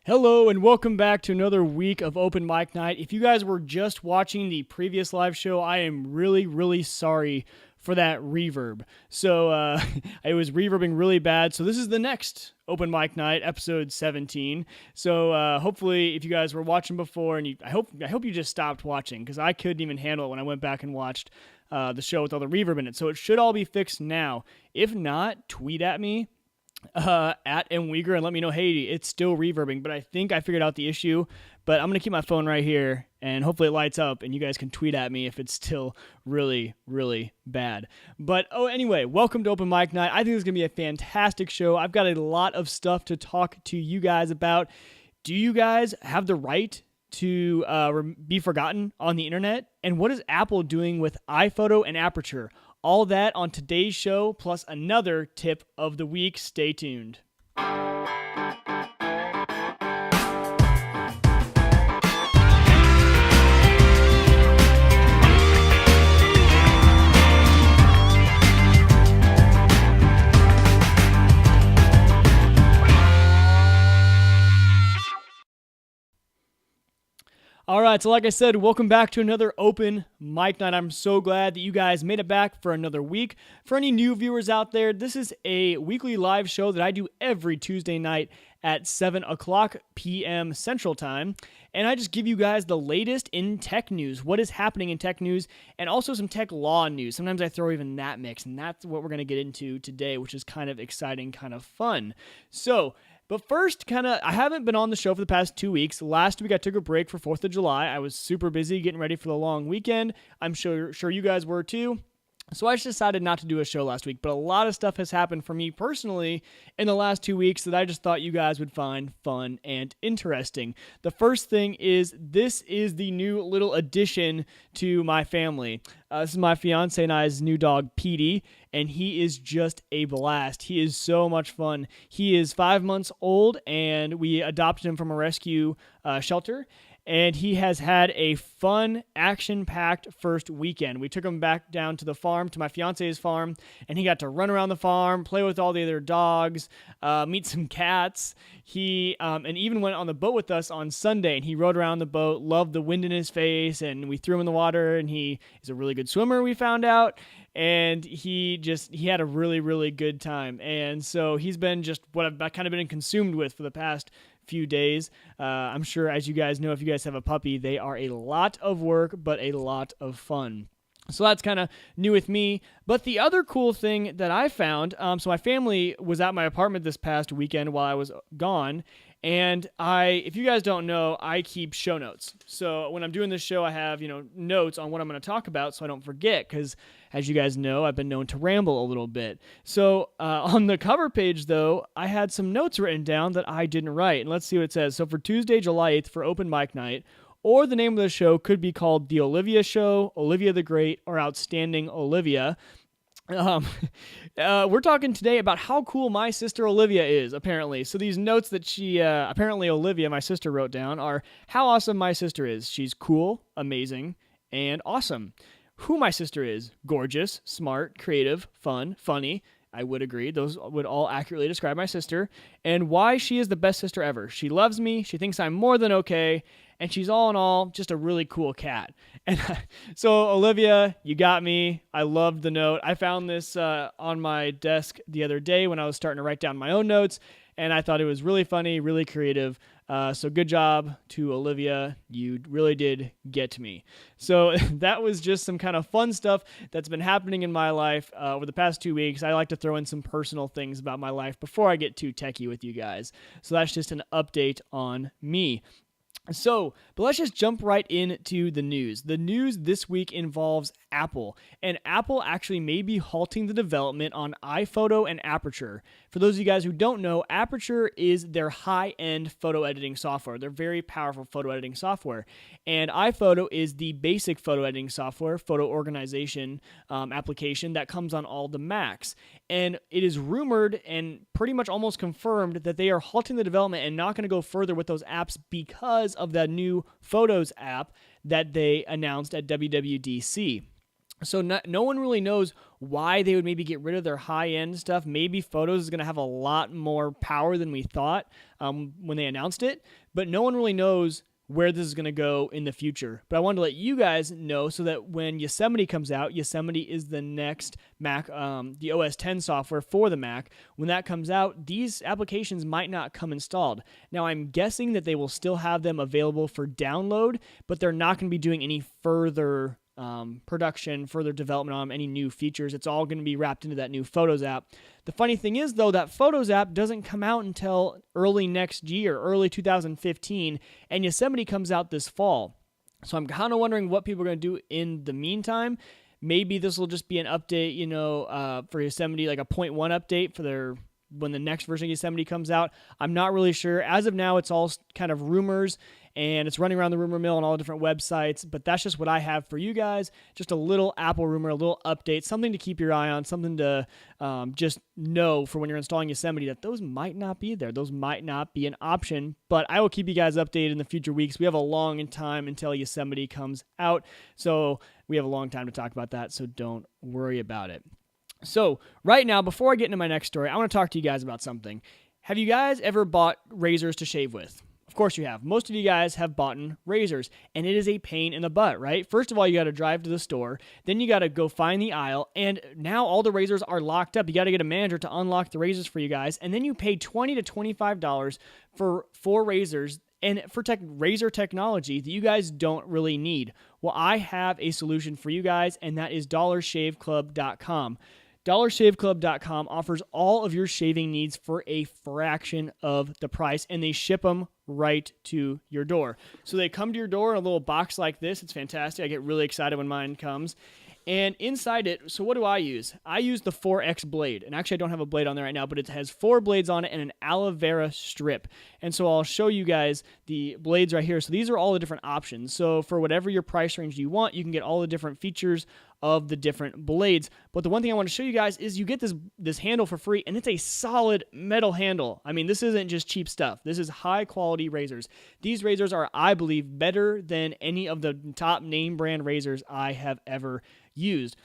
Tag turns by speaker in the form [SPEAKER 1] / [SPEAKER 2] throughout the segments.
[SPEAKER 1] Hello and welcome back to another week of Open Mic Night. If you guys were just watching the previous live show, I am really sorry for that reverb. So it was reverbing really bad. So this is the next Open Mic Night, episode 17. So hopefully, if you guys were watching before, and I hope you just stopped watching because I couldn't even handle it when I went back and watched the show with all the reverb in it. So it should all be fixed now. If not, tweet at me. At Mwieger and let me know, hey, it's still reverbing, but I think I figured out the issue. But I'm going to keep my phone right here, and hopefully it lights up, and you guys can tweet at me if it's still really bad. But, anyway, welcome to Open Mic Night. I think it's going to be a fantastic show. I've got a lot of stuff to talk to you guys about. Do you guys have the right to be forgotten on the internet? And what is Apple doing with iPhoto and Aperture? All that on today's show, plus another tip of the week. Stay tuned. All right, so like I said, welcome back to another Open Mic Night. I'm so glad that you guys made it back for another week. For any new viewers out there, this is a weekly live show that I do every Tuesday night at 7 o'clock p.m. Central Time. And I just give you guys the latest in tech news, what is happening in tech news, and also some tech law news. Sometimes I throw even that mix, and that's what we're going to get into today, which is kind of exciting, kind of fun. But first, I haven't been on the show for the past 2 weeks. Last week, I took a break for 4th of July. I was super busy getting ready for the long weekend. I'm sure you guys were too. So I just decided not to do a show last week, but a lot of stuff has happened for me personally in the last 2 weeks that I just thought you guys would find fun and interesting. The first thing is this is the new little addition to my family. This is my fiance and I's new dog, Petey, and he is just a blast. He is so much fun. He is 5 months old, and we adopted him from a rescue shelter. And he has had a fun, action-packed first weekend. We took him back down to the farm, to my fiance's farm, and he got to run around the farm, play with all the other dogs, meet some cats. He and even went on the boat with us on Sunday, and he rode around the boat, loved the wind in his face, and we threw him in the water, and he is a really good swimmer, we found out. And he had a really good time. And so he's been just what I've kind of been consumed with for the past few days. I'm sure, as you guys know, if you guys have a puppy, they are a lot of work, but a lot of fun. So that's kind of new with me. But the other cool thing that I found, so my family was at my apartment this past weekend while I was gone. And if you guys don't know, I keep show notes. So when I'm doing this show, I have, notes on what I'm going to talk about so I don't forget, because as you guys know, I've been known to ramble a little bit. So on the cover page, though, I had some notes written down that I didn't write. And let's see what it says. So for Tuesday, July 8th, for Open Mic Night, or the name of the show could be called The Olivia Show, Olivia the Great, or Outstanding Olivia. We're talking today about how cool my sister Olivia is, apparently. So these notes that apparently Olivia, my sister, wrote down are how awesome my sister is. She's cool, amazing, and awesome. Who my sister is: gorgeous, smart, creative, fun, funny. I would agree. Those would all accurately describe my sister. And why she is the best sister ever. She loves me. She thinks I'm more than okay. And she's all in all just a really cool cat. And so, Olivia, you got me. I loved the note. I found this on my desk the other day when I was starting to write down my own notes. And I thought it was really funny, really creative. So good job to Olivia. You really did get me. So that was just some kind of fun stuff that's been happening in my life over the past 2 weeks. I like to throw in some personal things about my life before I get too techie with you guys. So that's just an update on me. But let's just jump right into the news. The news this week involves Apple, and Apple actually may be halting the development on iPhoto and Aperture. For those of you guys who don't know, Aperture is their high-end photo editing software. They're very powerful photo editing software. And iPhoto is the basic photo editing software, photo organization application that comes on all the Macs. And it is rumored and pretty much almost confirmed that they are halting the development and not going to go further with those apps because of that new Photos app that they announced at WWDC. So no one really knows why they would maybe get rid of their high-end stuff. Maybe Photos is going to have a lot more power than we thought when they announced it, but no one really knows where this is going to go in the future. But I wanted to let you guys know so that when Yosemite comes out, Yosemite is the next Mac, the OS X software for the Mac. When that comes out, these applications might not come installed. Now, I'm guessing that they will still have them available for download, but they're not going to be doing any further production, further development on any new features. It's all going to be wrapped into that new Photos app. The funny thing is, though, that Photos app doesn't come out until early next year, early 2015, and Yosemite comes out this fall. So I'm kind of wondering what people are going to do in the meantime. Maybe this will just be an update, for Yosemite, like a 0.1 update for when the next version of Yosemite comes out. I'm not really sure. As of now, it's all kind of rumors, and it's running around the rumor mill on all different websites, but that's just what I have for you guys. Just a little Apple rumor, a little update, something to keep your eye on, something to just know for when you're installing Yosemite that those might not be there. Those might not be an option, but I will keep you guys updated in the future weeks. We have a long time until Yosemite comes out, so we have a long time to talk about that, so don't worry about it. So right now, before I get into my next story, I want to talk to you guys about something. Have you guys ever bought razors to shave with? Of course you have. Most of you guys have bought razors, and it is a pain in the butt, right? First of all, you got to drive to the store. Then you got to go find the aisle, and now all the razors are locked up. You got to get a manager to unlock the razors for you guys, and then you pay $20 to $25 for 4 razors and for razor technology that you guys don't really need. Well, I have a solution for you guys, and that is DollarShaveClub.com. DollarShaveClub.com offers all of your shaving needs for a fraction of the price, and they ship them right to your door. So they come to your door in a little box like this. It's fantastic. I get really excited when mine comes. And inside it, so what do I use? I use the 4X blade. And actually, I don't have a blade on there right now, but it has 4 blades on it and an aloe vera strip. And so I'll show you guys the blades right here. So these are all the different options. So for whatever your price range you want, you can get all the different features of the different blades. But the one thing I want to show you guys is you get this handle for free, and it's a solid metal handle. I mean, this isn't just cheap stuff. This is high quality razors. These razors are, I believe, better than any of the top name brand razors I have ever used.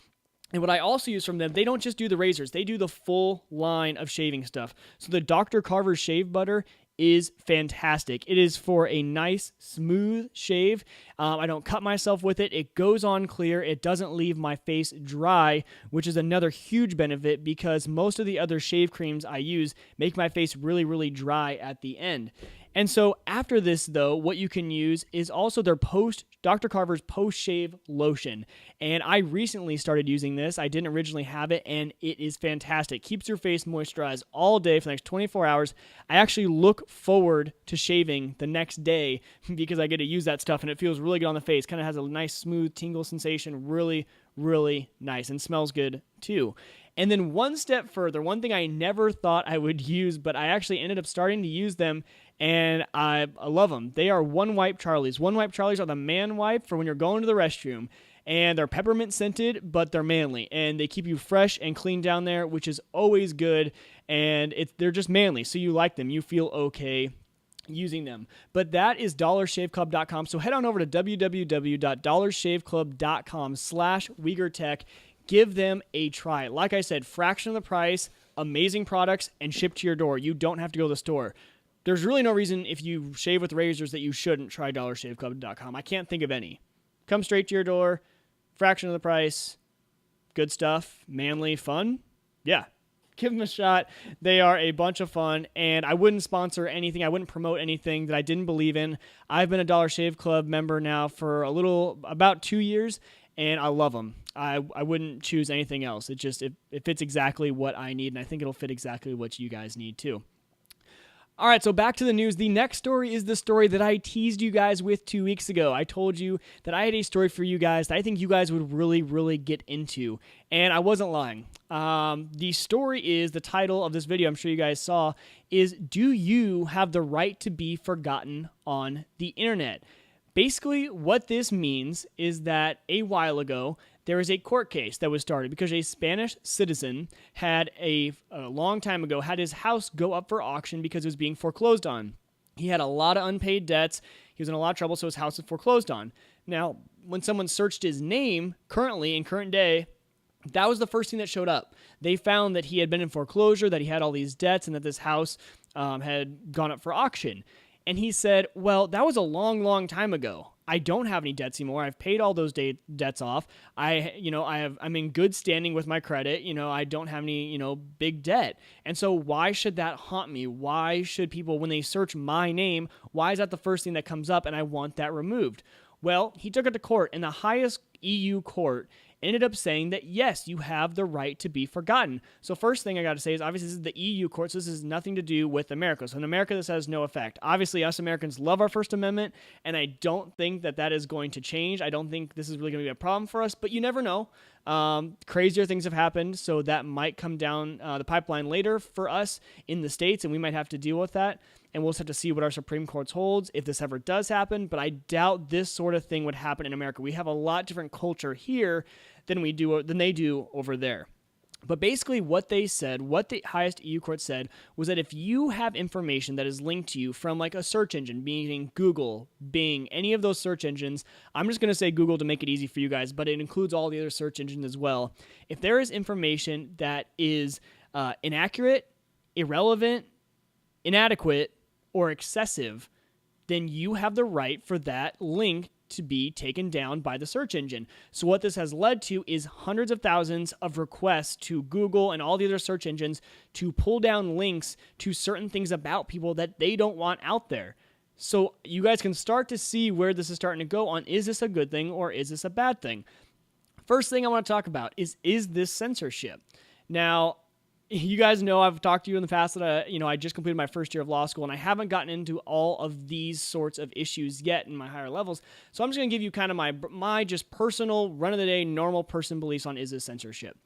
[SPEAKER 1] And what I also use from them, they don't just do the razors, they do the full line of shaving stuff. So the Dr. Carver's shave butter is fantastic. It is for a nice, smooth shave. I don't cut myself with it. It goes on clear. It doesn't leave my face dry, which is another huge benefit because most of the other shave creams I use make my face really, really dry at the end. And so after this, though, what you can use is also their Dr. Carver's post-shave lotion. And I recently started using this. I didn't originally have it, and it is fantastic. Keeps your face moisturized all day for the next 24 hours. I actually look forward to shaving the next day because I get to use that stuff, and it feels really good on the face. Kind of has a nice, smooth tingle sensation. Really, really nice, and smells good, too. And then one step further, one thing I never thought I would use, but I actually ended up starting to use them, and I love them. They are One Wipe Charlies. One Wipe Charlies are the man wipe for when you're going to the restroom, and they're peppermint scented, but they're manly, and they keep you fresh and clean down there, which is always good, and they're just manly, so you like them. You feel okay using them. But that is DollarShaveClub.com, so head on over to www.dollarshaveclub.com/WegerTech. Give them a try. Like I said, fraction of the price, amazing products, and shipped to your door. You don't have to go to the store. There's really no reason if you shave with razors that you shouldn't try DollarShaveClub.com. I can't think of any. Come straight to your door, fraction of the price, good stuff, manly, fun. Yeah, give them a shot. They are a bunch of fun, and I wouldn't sponsor anything. I wouldn't promote anything that I didn't believe in. I've been a Dollar Shave Club member now for about 2 years, and I love them. I wouldn't choose anything else. It fits exactly what I need, and I think it'll fit exactly what you guys need too. All right, so back to the news. The next story is the story that I teased you guys with 2 weeks ago. I told you that I had a story for you guys that I think you guys would really, really get into, and I wasn't lying. The story is, the title of this video, I'm sure you guys saw, is Do You Have the Right to Be Forgotten on the Internet? Basically, what this means is that a while ago, there is a court case that was started because a Spanish citizen had a long time ago had his house go up for auction because it was being foreclosed on. He had a lot of unpaid debts. He was in a lot of trouble, so his house was foreclosed on. Now, when someone searched his name currently in current day, that was the first thing that showed up. They found that he had been in foreclosure, that he had all these debts, and that this house had gone up for auction. And he said, well, that was a long, long time ago. I don't have any debts anymore. I've paid all those debts off. I'm in good standing with my credit. I don't have any, big debt. And so why should that haunt me? Why should people, when they search my name, why is that the first thing that comes up and I want that removed? Well, he took it to court, and the highest EU court ended up saying that, yes, you have the right to be forgotten. So first thing I got to say is, obviously, this is the EU court, so this has nothing to do with America. So in America, this has no effect. Obviously, us Americans love our First Amendment, and I don't think that is going to change. I don't think this is really going to be a problem for us, but you never know. Crazier things have happened, so that might come down the pipeline later for us in the States, and we might have to deal with that. And we'll just have to see what our Supreme Court holds if this ever does happen. But I doubt this sort of thing would happen in America. We have a lot different culture here than they do over there. But basically what they said, what the highest EU court said, was that if you have information that is linked to you from like a search engine, meaning Google, Bing, any of those search engines, I'm just going to say Google to make it easy for you guys, but it includes all the other search engines as well. If there is information that is inaccurate, irrelevant, inadequate, or excessive, then you have the right for that link to be taken down by the search engine. So what this has led to is hundreds of thousands of requests to Google and all the other search engines to pull down links to certain things about people that they don't want out there. So you guys can start to see where this is starting to go on, is this a good thing or is this a bad thing? First thing I want to talk about is this censorship? Now, you guys know I've talked to you in the past that I just completed my first year of law school, and I haven't gotten into all of these sorts of issues yet in my higher levels. So I'm just going to give you kind of my just personal, run-of-the-day, normal person beliefs on is this censorship.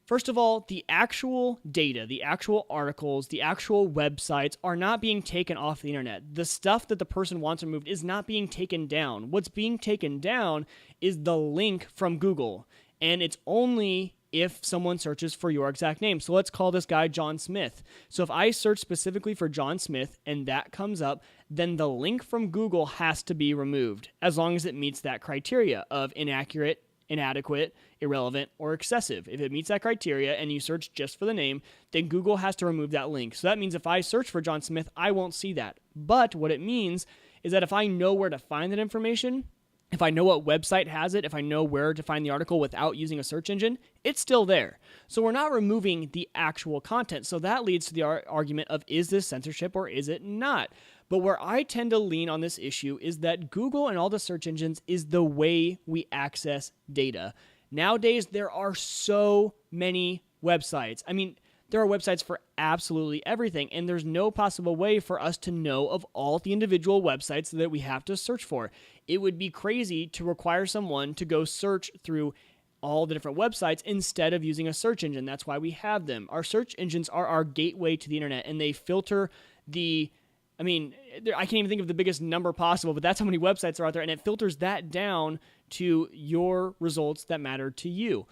[SPEAKER 1] First of all, the actual data, the actual articles, the actual websites are not being taken off the internet. The stuff that the person wants removed is not being taken down. What's being taken down is the link from Google, and it's only if someone searches for your exact name. So let's call this guy John Smith. So if I search specifically for John Smith and that comes up, then the link from Google has to be removed as long as it meets that criteria of inaccurate, inadequate, irrelevant, or excessive. If it meets that criteria and you search just for the name, then Google has to remove that link. So that means if I search for John Smith, I won't see that. But what it means is that if I know where to find that information, if I know what website has it, if I know where to find the article without using a search engine, it's still there. So we're not removing the actual content. So that leads to the argument of, is this censorship or is it not? But where I tend to lean on this issue is that Google and all the search engines is the way we access data. Nowadays, there are so many websites. I mean, there are websites for absolutely everything, and there's no possible way for us to know of all the individual websites that we have to search for. It would be crazy to require someone to go search through all the different websites instead of using a search engine. That's why we have them. Our search engines are our gateway to the internet, and they filter I can't even think of the biggest number possible, but that's how many websites are out there, and it filters that down to your results that matter to you.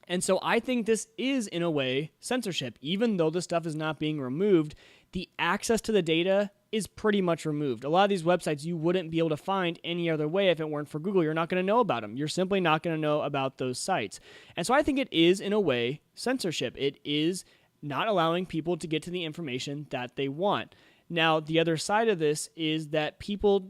[SPEAKER 1] And so I think this is, in a way, censorship. Even though the stuff is not being removed, the access to the data is pretty much removed. A lot of these websites you wouldn't be able to find any other way if it weren't for Google. You're not going to know about them. You're simply not going to know about those sites. And so I think it is, in a way, censorship. It is not allowing people to get to the information that they want. Now, the other side of this is that people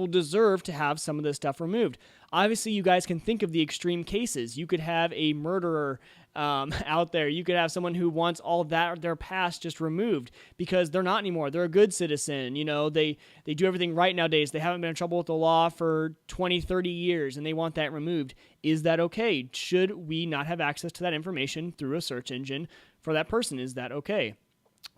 [SPEAKER 1] deserve to have some of this stuff removed? Obviously, you guys can think of the extreme cases. You could have a murderer out there. You could have someone who wants all that their past just removed because they're not anymore. They're a good citizen. They do everything right nowadays. They haven't been in trouble with the law for 20, 30 years, and they want that removed. Is that okay? Should we not have access to that information through a search engine for that person? Is that okay?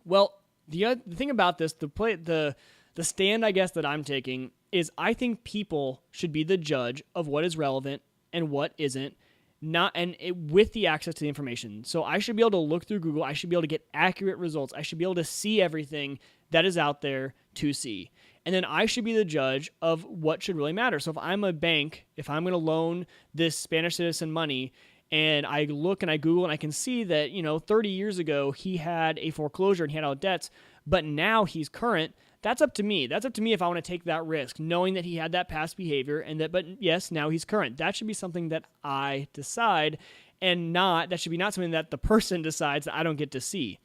[SPEAKER 1] Well, the thing about this, the stand, I guess, that I'm taking is I think people should be the judge of what is relevant and what isn't, with the access to the information. So I should be able to look through Google. I should be able to get accurate results. I should be able to see everything that is out there to see. And then I should be the judge of what should really matter. So if I'm a bank, if I'm going to loan this Spanish citizen money, and I look and I Google and I can see that, 30 years ago he had a foreclosure and he had all debts, but now he's current, that's up to me. That's up to me if I want to take that risk, knowing that he had that past behavior but yes, now he's current. That should be something that I decide, and that should be not something that the person decides that I don't get to see.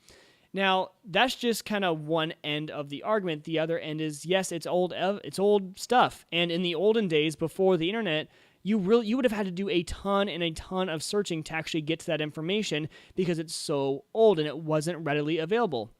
[SPEAKER 1] Now, that's just kind of one end of the argument. The other end is, yes, it's old stuff. And in the olden days, before the internet, you would have had to do a ton of searching to actually get to that information because it's so old and it wasn't readily available.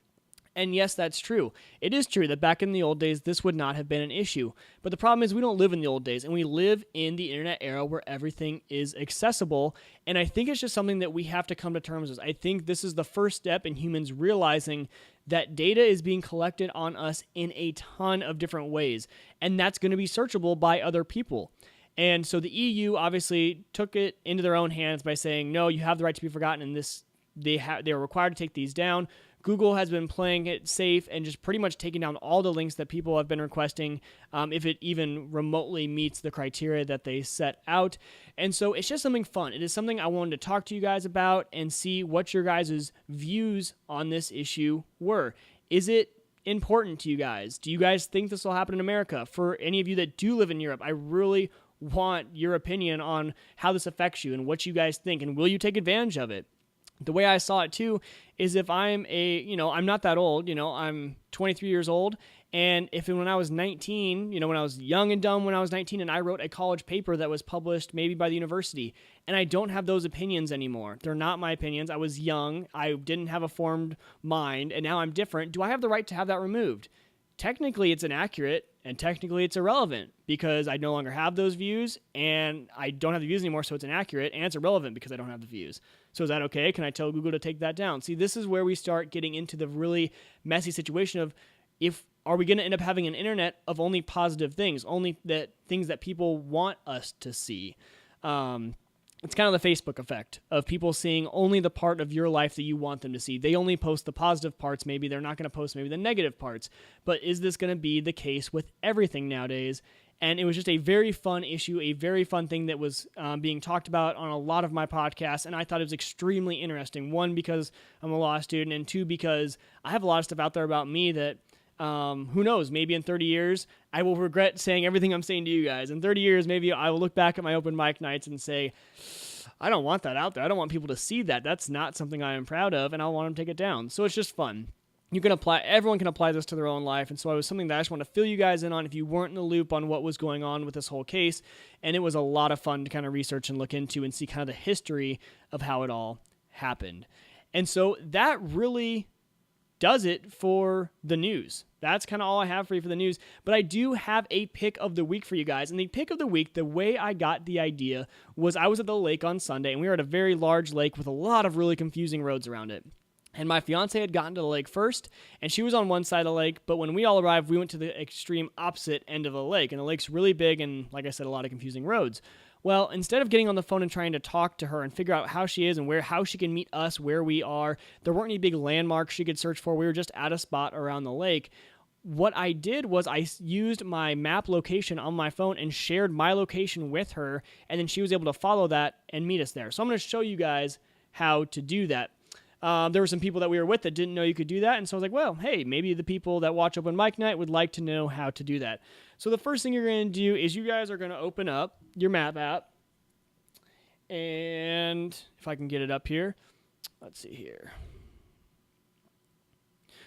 [SPEAKER 1] And yes, that's true. It is true that back in the old days, this would not have been an issue. But the problem is we don't live in the old days, and we live in the internet era where everything is accessible. And I think it's just something that we have to come to terms with. I think this is the first step in humans realizing that data is being collected on us in a ton of different ways, and that's going to be searchable by other people. And so the EU obviously took it into their own hands by saying, no, you have the right to be forgotten, and they are required to take these down. Google has been playing it safe and just pretty much taking down all the links that people have been requesting, if it even remotely meets the criteria that they set out. And so it's just something fun. It is something I wanted to talk to you guys about and see what your guys' views on this issue were. Is it important to you guys? Do you guys think this will happen in America? For any of you that do live in Europe, I really want your opinion on how this affects you and what you guys think, and will you take advantage of it? The way I saw it too is if I'm I'm not that old, I'm 23 years old, and when I was 19, when I was young and dumb when I was 19, and I wrote a college paper that was published maybe by the university, and I don't have those opinions anymore. They're not my opinions. I was young, I didn't have a formed mind, and now I'm different. Do I have the right to have that removed? Technically, it's inaccurate, and technically it's irrelevant because I no longer have those views, and I don't have the views anymore, so it's inaccurate, and it's irrelevant because I don't have the views. So is that okay? Can I tell Google to take that down? See, this is where we start getting into the really messy situation of are we going to end up having an internet of only positive things, only that things that people want us to see? It's kind of the Facebook effect of people seeing only the part of your life that you want them to see. They only post the positive parts. Maybe they're not going to post maybe the negative parts. But is this going to be the case with everything nowadays? And it was just a very fun issue, a very fun thing that was being talked about on a lot of my podcasts, and I thought it was extremely interesting. One, because I'm a law student, and two, because I have a lot of stuff out there about me that, who knows, maybe in 30 years, I will regret saying everything I'm saying to you guys. In 30 years, maybe I will look back at my open mic nights and say, I don't want that out there. I don't want people to see that. That's not something I am proud of, and I want them to take it down. So it's just fun. Everyone can apply this to their own life, and so it was something that I just want to fill you guys in on if you weren't in the loop on what was going on with this whole case, and it was a lot of fun to kind of research and look into and see kind of the history of how it all happened. And so that really does it for the news. That's kind of all I have for you for the news, but I do have a pick of the week for you guys, and the pick of the week, the way I got the idea was I was at the lake on Sunday, and we were at a very large lake with a lot of really confusing roads around it. And my fiance had gotten to the lake first, and she was on one side of the lake, but when we all arrived, we went to the extreme opposite end of the lake, and the lake's really big and, like I said, a lot of confusing roads. Well, instead of getting on the phone and trying to talk to her and figure out how she is and how she can meet us where we are, there weren't any big landmarks she could search for. We were just at a spot around the lake. What I did was I used my map location on my phone and shared my location with her, and then she was able to follow that and meet us there. So I'm going to show you guys how to do that. There were some people that we were with that didn't know you could do that, and so I was like, well, hey, maybe the people that watch Open Mic Night would like to know how to do that. So the first thing you're going to do is you guys are going to open up your map app, and if I can get it up here, let's see here.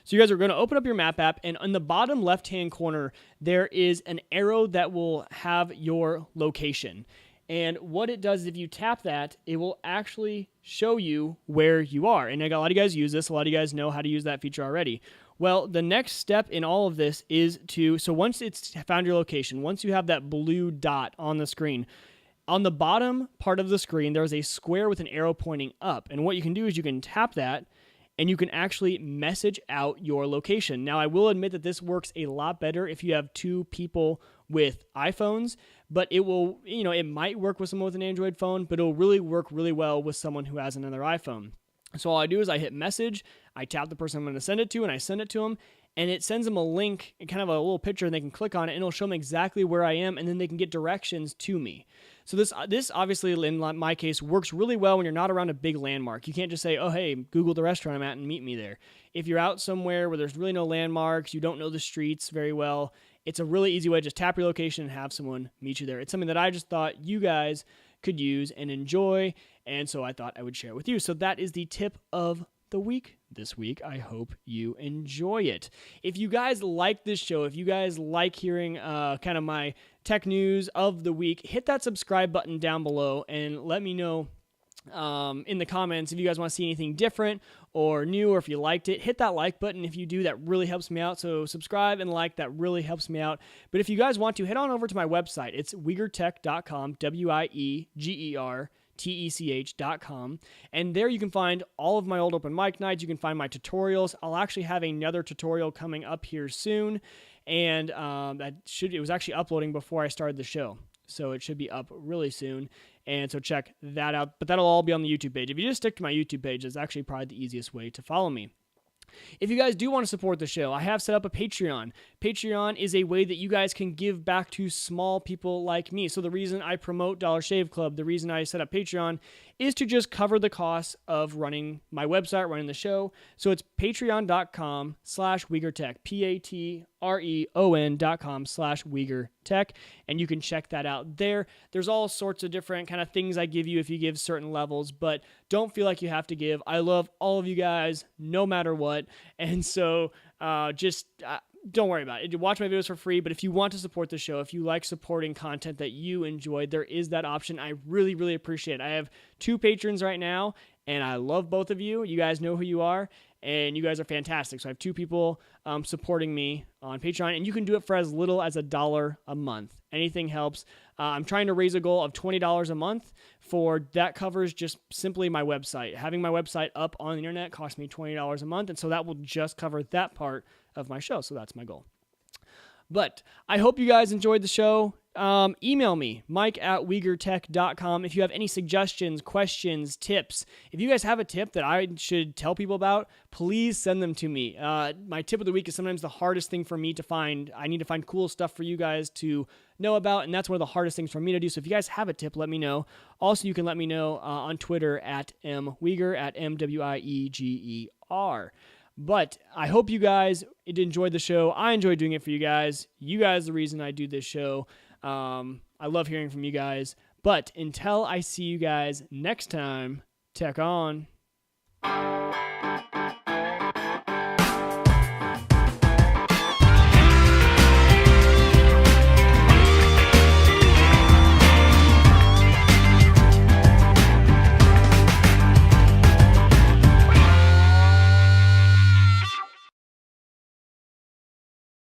[SPEAKER 1] So you guys are going to open up your map app, and on the bottom left-hand corner, there is an arrow that will have your location. And what it does is if you tap that, it will actually show you where you are. And I got a lot of you guys use this. A lot of you guys know how to use that feature already. Well, the next step in all of this is so once it's found your location, once you have that blue dot on the screen, on the bottom part of the screen, there's a square with an arrow pointing up. And what you can do is you can tap that, and you can actually message out your location. Now, I will admit that this works a lot better if you have two people with iPhones, but it will, it might work with someone with an Android phone, but it'll really work really well with someone who has another iPhone. So all I do is I hit message, I tap the person I'm going to send it to, and I send it to them, and it sends them a link, kind of a little picture, and they can click on it, and it'll show them exactly where I am, and then they can get directions to me. So this obviously, in my case, works really well when you're not around a big landmark. You can't just say, oh, hey, Google the restaurant I'm at and meet me there. If you're out somewhere where there's really no landmarks, you don't know the streets very well, it's a really easy way to just tap your location and have someone meet you there. It's something that I just thought you guys could use and enjoy, and so I thought I would share it with you. So that is the tip of the week this week. I hope you enjoy it. If you guys like this show, if you guys like hearing kind of my tech news of the week, hit that subscribe button down below and let me know in the comments if you guys want to see anything different or new, or if you liked it. Hit that like button if you do. That really helps me out. So subscribe and like, that really helps me out. But if you guys want to, head on over to my website. It's wiegertech.com, WIEGERTECH.com, and there you can find all of my old open mic nights. You can find my tutorials. I'll actually have another tutorial coming up here soon, and it was actually uploading before I started the show, so it should be up really soon. And so check that out. But that'll all be on the YouTube page. If you just stick to my YouTube page, it's actually probably the easiest way to follow me. If you guys do want to support the show, I have set up a Patreon. Patreon is a way that you guys can give back to small people like me. So the reason I promote Dollar Shave Club, the reason I set up Patreon, is to just cover the costs of running my website, running the show. So it's patreon.com/WiegerTech, patreon.com/WiegerTech, and you can check that out there. There's all sorts of different kind of things I give you if you give certain levels, but don't feel like you have to give. I love all of you guys, no matter what, and so don't worry about it. Watch my videos for free, but if you want to support the show, if you like supporting content that you enjoy, there is that option. I really, really appreciate it. I have 2 patrons right now, and I love both of you. You guys know who you are, and you guys are fantastic. So I have 2 people supporting me on Patreon, and you can do it for as little as $1 a month. Anything helps. I'm trying to raise a goal of $20 a month. For that covers just simply my website. Having my website up on the internet costs me $20 a month, and so that will just cover that part of my show. So that's my goal. But I hope you guys enjoyed the show. Email me, mike@wiegertech.com, if you have any suggestions, questions, tips. If you guys have a tip that I should tell people about, please send them to me. My tip of the week is sometimes the hardest thing for me to find. I need to find cool stuff for you guys to know about, and that's one of the hardest things for me to do. So if you guys have a tip, let me know. Also, you can let me know on Twitter at mwieger, at MWIEGER. But I hope you guys enjoyed the show. I enjoyed doing it for you guys. You guys are the reason I do this show. I love hearing from you guys. But until I see you guys next time, tech on.